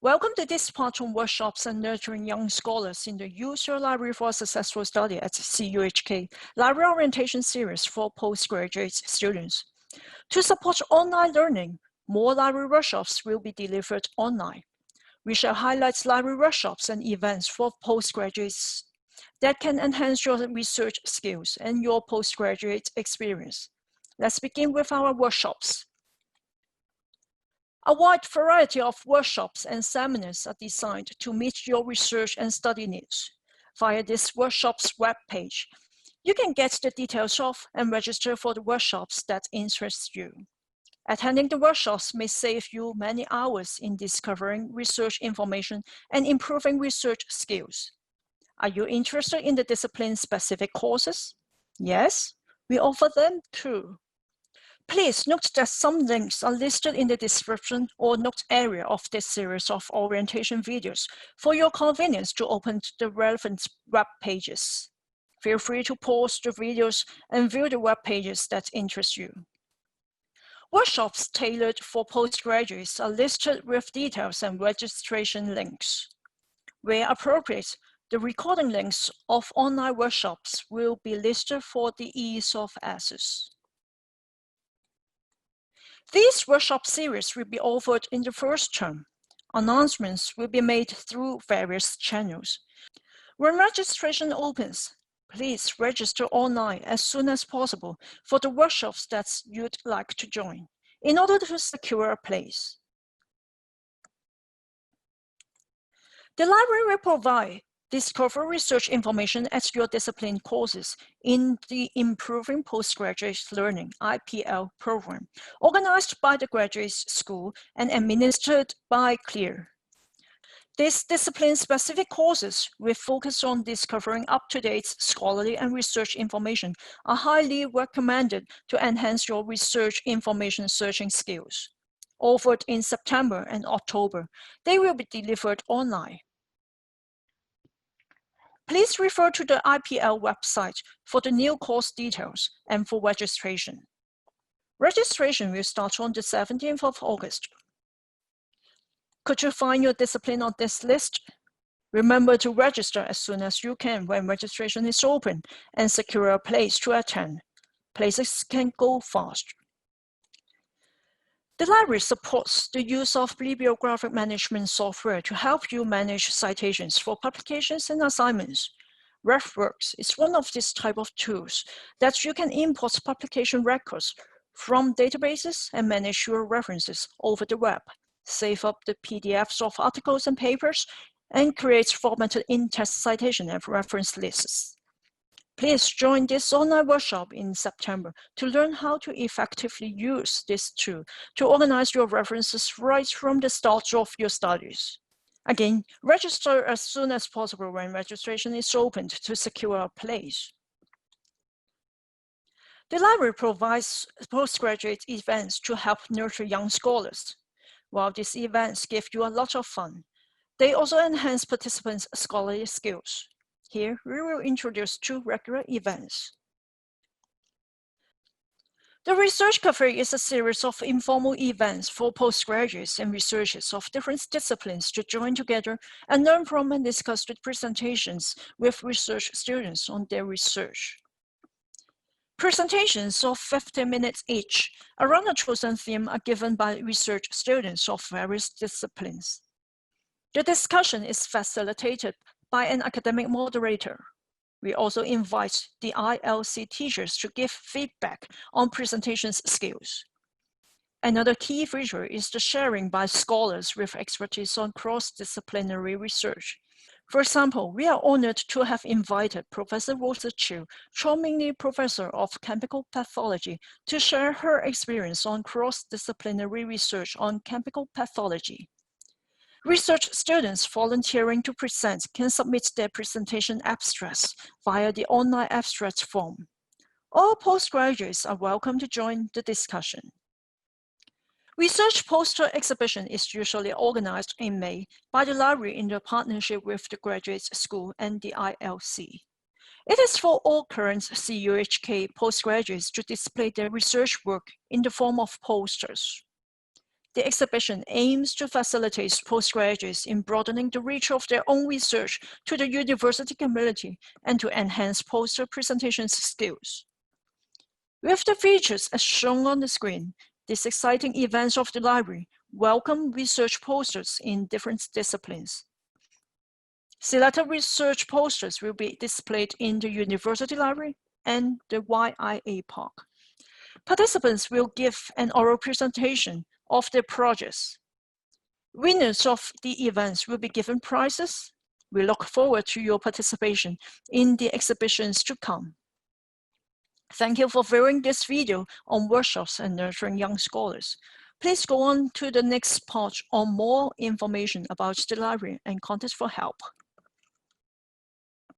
Welcome to this part on workshops and nurturing young scholars in the Use Your Library for Successful Study at CUHK Library Orientation Series for postgraduate students. To support online learning, more library workshops will be delivered online. We shall highlight library workshops and events for postgraduates that can enhance your research skills and your postgraduate experience. Let's begin with our workshops. A wide variety of workshops and seminars are designed to meet your research and study needs. Via this workshop's webpage, you can get the details of and register for the workshops that interest you. Attending the workshops may save you many hours in discovering research information and improving research skills. Are you interested in the discipline-specific courses? Yes, we offer them too. Please note that some links are listed in the description or note area of this series of orientation videos for your convenience to open the relevant web pages. Feel free to pause the videos and view the web pages that interest you. Workshops tailored for postgraduates are listed with details and registration links. Where appropriate, the recording links of online workshops will be listed for the ease of access. These workshop series will be offered in the first term. Announcements will be made through various channels. When registration opens, please register online as soon as possible for the workshops that you'd like to join, in order to secure a place. The library will provide discover research information at your discipline courses in the Improving Postgraduate Learning (IPL) program, organized by the Graduate School and administered by CLEAR. These discipline-specific courses, with focus on discovering up-to-date scholarly and research information, are highly recommended to enhance your research information searching skills. Offered in September and October, they will be delivered online. Please refer to the IPL website for the new course details and for registration. Registration will start on the 17th of August. Could you find your discipline on this list? Remember to register as soon as you can when registration is open and secure a place to attend. Places can go fast. The library supports the use of bibliographic management software to help you manage citations for publications and assignments. RefWorks is one of these type of tools that you can import publication records from databases and manage your references over the web, save up the PDFs of articles and papers, and create formatted in-text citation and reference lists. Please join this online workshop in September to learn how to effectively use this tool to organize your references right from the start of your studies. Again, register as soon as possible when registration is opened to secure a place. The library provides postgraduate events to help nurture young scholars. While these events give you a lot of fun, they also enhance participants' scholarly skills. Here, we will introduce two regular events. The Research Café is a series of informal events for postgraduates and researchers of different disciplines to join together and learn from and discuss the presentations with research students on their research. Presentations of 15 minutes each around a chosen theme are given by research students of various disciplines. The discussion is facilitated by an academic moderator. We also invite the ILC teachers to give feedback on presentation skills. Another key feature is the sharing by scholars with expertise on cross-disciplinary research. For example, we are honored to have invited Professor Rosa Chiu, Chongming Professor of Chemical Pathology, to share her experience on cross-disciplinary research on chemical pathology. Research students volunteering to present can submit their presentation abstracts via the online abstract form. All postgraduates are welcome to join the discussion. Research poster exhibition is usually organized in May by the library in partnership with the Graduate School and the ILC. It is for all current CUHK postgraduates to display their research work in the form of posters. The exhibition aims to facilitate postgraduates in broadening the reach of their own research to the university community and to enhance poster presentation skills. With the features as shown on the screen, these exciting events of the library welcome research posters in different disciplines. Selected research posters will be displayed in the University Library and the YIA Park. Participants will give an oral presentation of their projects. Winners of the events will be given prizes. We look forward to your participation in the exhibitions to come. Thank you for viewing this video on workshops and nurturing young scholars. Please go on to the next part on more information about the library and contact for help.